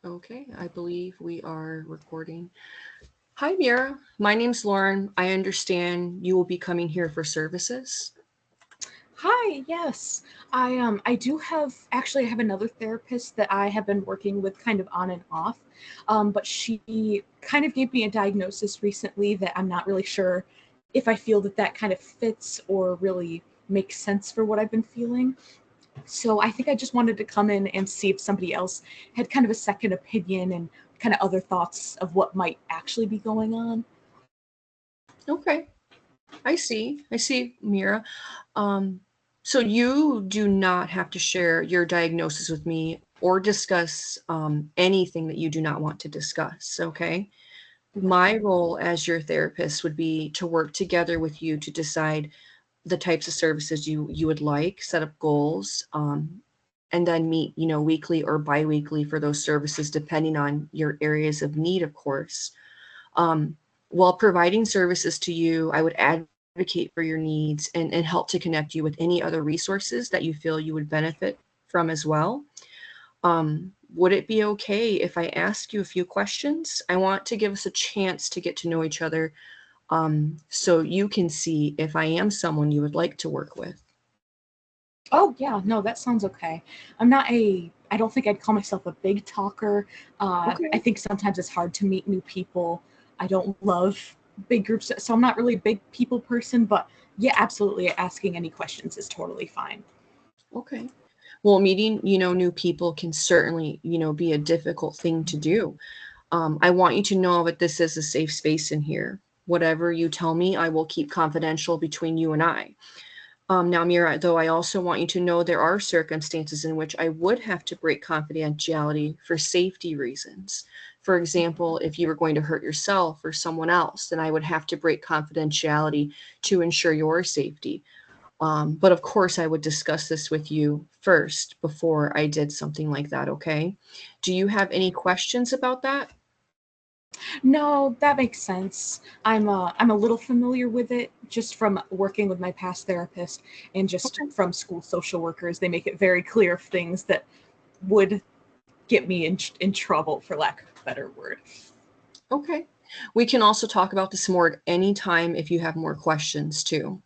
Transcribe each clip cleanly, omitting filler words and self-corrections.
Okay, I believe we are recording. Hi, Mira. My name's Lauren. I understand you will be coming here for services. Hi, yes. I do have actually I have another therapist that I have been working with kind of on and off. But she kind of gave me a diagnosis recently that I'm not really sure if I feel that that kind of fits or really makes sense for what I've been feeling. So I think I just wanted to come in and see if somebody else had kind of a second opinion and kind of other thoughts of what might actually be going on. Okay, I see. I see, Mira. Um, so you do not have to share your diagnosis with me or discuss anything that you do not want to discuss, okay? Right. My role as your therapist would be to work together with you to decide the types of services you would like, set up goals, and then meet, weekly or biweekly for those services, depending on your areas of need, of course. Um, while providing services to you, I would advocate for your needs and help to connect you with any other resources that you feel you would benefit from as well. Would it be okay if I ask you a few questions? I want to give us a chance to get to know each other, so you can see if I am someone you would like to work with. Oh yeah, no, that sounds okay. I don't think I'd call myself a big talker. I Okay. think sometimes it's hard to meet new people. I don't love big groups, so I'm not really a big people person, but yeah, absolutely. Asking any questions is totally fine. Okay. Well, meeting, new people can certainly, be a difficult thing to do. I want you to know that this is a safe space in here. Whatever you tell me, I will keep confidential between you and I. Now, Mira, though, I also want you to know there are circumstances in which I would have to break confidentiality for safety reasons. For example, if you were going to hurt yourself or someone else, then I would have to break confidentiality to ensure your safety. But of course, I would discuss this with you first before I did something like that, okay? Do you have any questions about that? No, that makes sense. I'm a little familiar with it just from working with my past therapist and just Okay. from school social workers. They make it very clear of things that would get me in trouble, for lack of a better word. Okay. We can also talk about this more at any time if you have more questions too.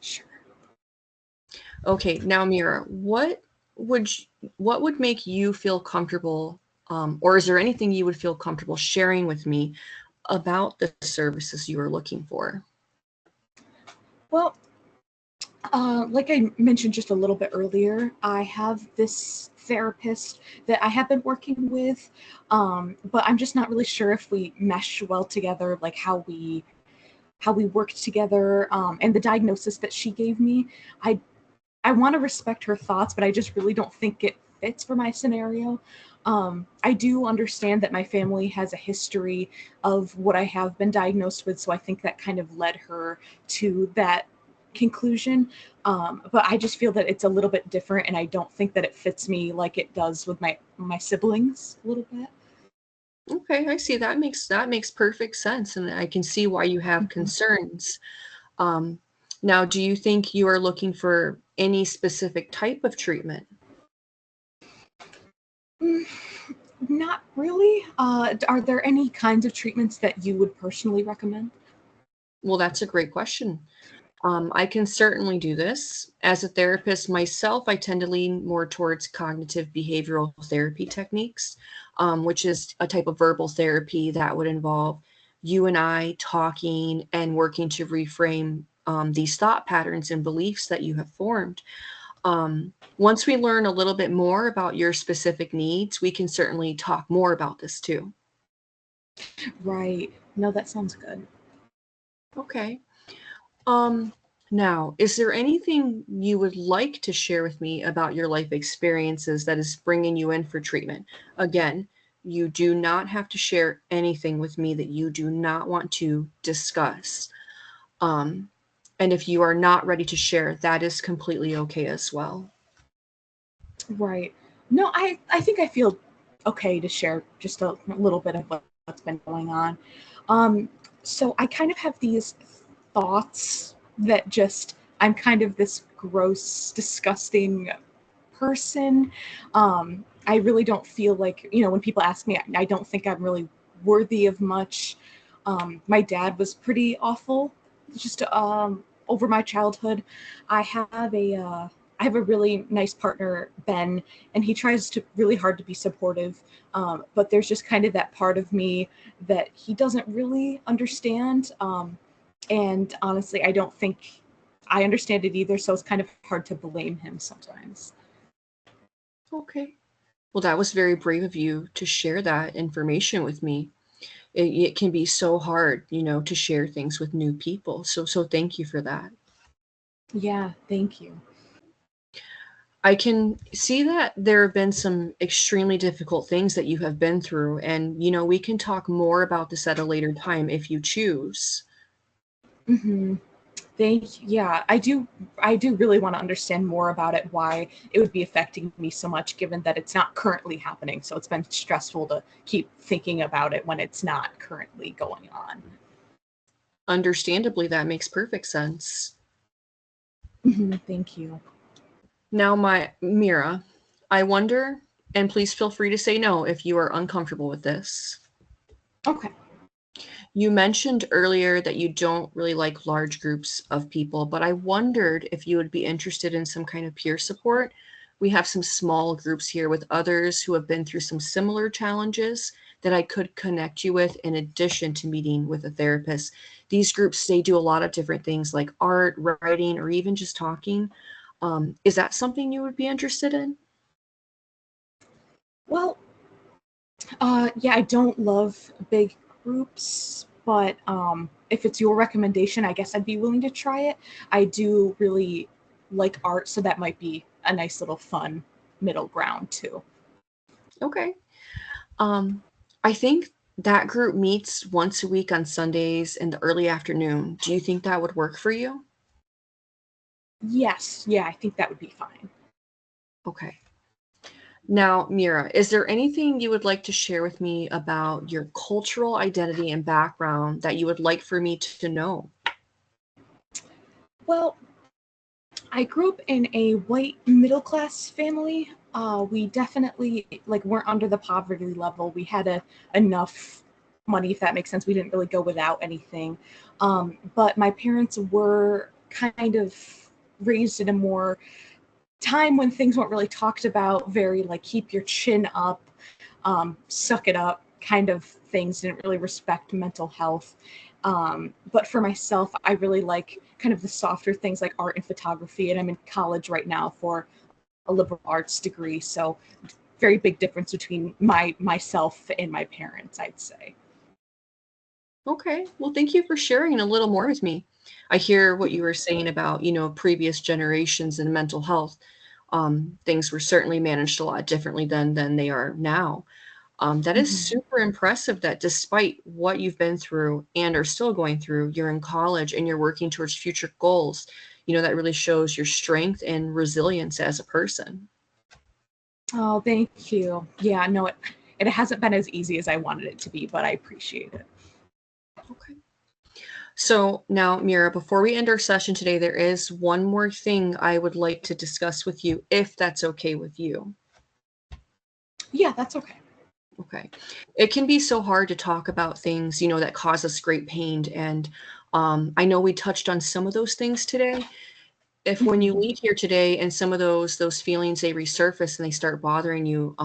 Sure. Okay, now Mira, would what would make you feel comfortable, or is there anything you would feel comfortable sharing with me about the services you are looking for? Well, like I mentioned just a little bit earlier, I have this therapist that I have been working with, but I'm just not really sure if we mesh well together, like how we work together, and the diagnosis that she gave me. I I want to respect her thoughts, but I just really don't think it fits for my scenario. I do understand that my family has a history of what I have been diagnosed with, so I think that kind of led her to that conclusion. But I just feel that it's a little bit different, and I don't think that it fits me like it does with my siblings a little bit. Okay, I see. That makes perfect sense, and I can see why you have Mhm. concerns. Um, Now, do you think you are looking for any specific type of treatment? Mm, Not really. Are there any kinds of treatments that you would personally recommend? Well, that's a great question. I can certainly do this. As a therapist myself, I tend to lean more towards cognitive behavioral therapy techniques, which is a type of verbal therapy that would involve you and I talking and working to reframe these thought patterns and beliefs that you have formed. Once we learn a little bit more about your specific needs, we can certainly talk more about this too. Right. No, that sounds good. Okay. Um, Now, is there anything you would like to share with me about your life experiences that is bringing you in for treatment? Again, you do not have to share anything with me that you do not want to discuss. Um, and if you are not ready to share, that is completely okay as well. Right. No, I think I feel okay to share just a little bit of what's been going on. Um, so I kind of have these thoughts that just I'm kind of this gross, disgusting person. Um, I really don't feel like, when people ask me, I don't think I'm really worthy of much. My dad was pretty awful, just over my childhood. I have a I have a really nice partner, Ben, and he tries to really hard to be supportive. But there's just kind of that part of me that he doesn't really understand. And honestly, I don't think I understand it either. So it's kind of hard to blame him sometimes. Okay. Well, that was very brave of you to share that information with me. It can be so hard, to share things with new people. So thank you for that. Yeah, thank you. I can see that there have been some extremely difficult things that you have been through, and we can talk more about this at a later time if you choose. Hmm. Thank you. Yeah, I do really want to understand more about it, why it would be affecting me so much, given that it's not currently happening. So it's been stressful to keep thinking about it when it's not currently going on. Understandably, that makes perfect sense. Thank you. Now, my Mira, I wonder, and please feel free to say no if you are uncomfortable with this. Okay. You mentioned earlier that you don't really like large groups of people, but I wondered if you would be interested in some kind of peer support. We have some small groups here with others who have been through some similar challenges that I could connect you with in addition to meeting with a therapist. These groups, they do a lot of different things like art, writing, or even just talking. Is that something you would be interested in? Well, yeah, I don't love big groups, but if it's your recommendation, I guess I'd be willing to try it. I do really like art, so that might be a nice little fun middle ground too. Okay. Um, I think that group meets once a week on Sundays in the early afternoon. Do you think that would work for you? Yes, yeah, I think that would be fine. Okay. Now, Mira, is there anything you would like to share with me about your cultural identity and background that you would like for me to know? Well, I grew up in a white middle class family. We definitely weren't under the poverty level. We had enough money, if that makes sense. We didn't really go without anything. But my parents were kind of raised in a more time when things weren't really talked about, very like keep your chin up, suck it up kind of things, didn't really respect mental health. But for myself, I really like kind of the softer things like art and photography. And I'm in college right now for a liberal arts degree. So very big difference between myself and my parents, I'd say. Okay. Well, thank you for sharing a little more with me. I hear what you were saying about, previous generations and mental health. Things were certainly managed a lot differently than they are now. That is Mhm. super impressive that despite what you've been through and are still going through, you're in college and you're working towards future goals. That really shows your strength and resilience as a person. Oh, thank you. Yeah, no, it hasn't been as easy as I wanted it to be, but I appreciate it. Okay. So now, Mira, before we end our session today, there is one more thing I would like to discuss with you, if that's okay with you. Yeah, that's okay. Okay. It can be so hard to talk about things, that cause us great pain. And I know we touched on some of those things today. If when you Mhm. leave here today and some of those feelings they resurface and they start bothering you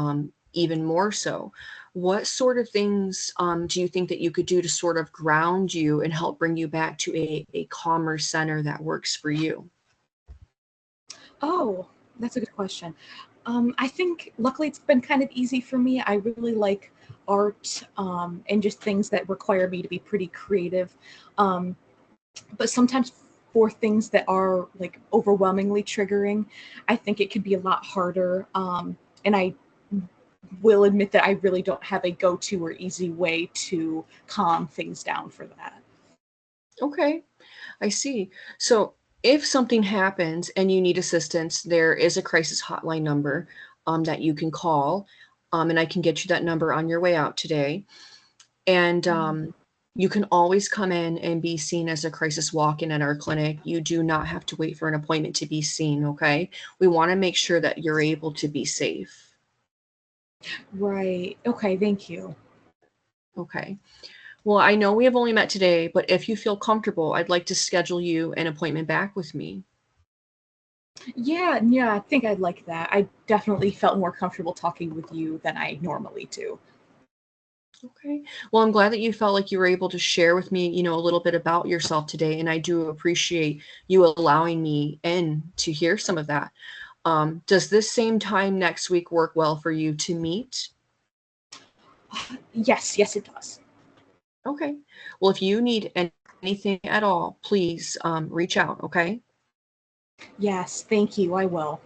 even more so, what sort of things do you think that you could do to sort of ground you and help bring you back to a calmer center that works for you? Oh, that's a good question. I think luckily it's been kind of easy for me. I really like art and just things that require me to be pretty creative. Um, but sometimes for things that are like overwhelmingly triggering, I think it could be a lot harder. And I will admit that I really don't have a go to or easy way to calm things down for that. Okay, I see. So if something happens and you need assistance, there is a crisis hotline number that you can call, and I can get you that number on your way out today. And you can always come in and be seen as a crisis walk-in at our clinic. You do not have to wait for an appointment to be seen, okay? We want to make sure that you're able to be safe. Right. Okay, thank you. Okay. Well, I know we have only met today, but if you feel comfortable, I'd like to schedule you an appointment back with me. Yeah, I think I'd like that. I definitely felt more comfortable talking with you than I normally do. Okay. Well, I'm glad that you felt like you were able to share with me, a little bit about yourself today, and I do appreciate you allowing me in to hear some of that. Does this same time next week work well for you to meet? Yes, it does. Okay. Well, if you need anything at all, please reach out. Okay. Yes, thank you. I will.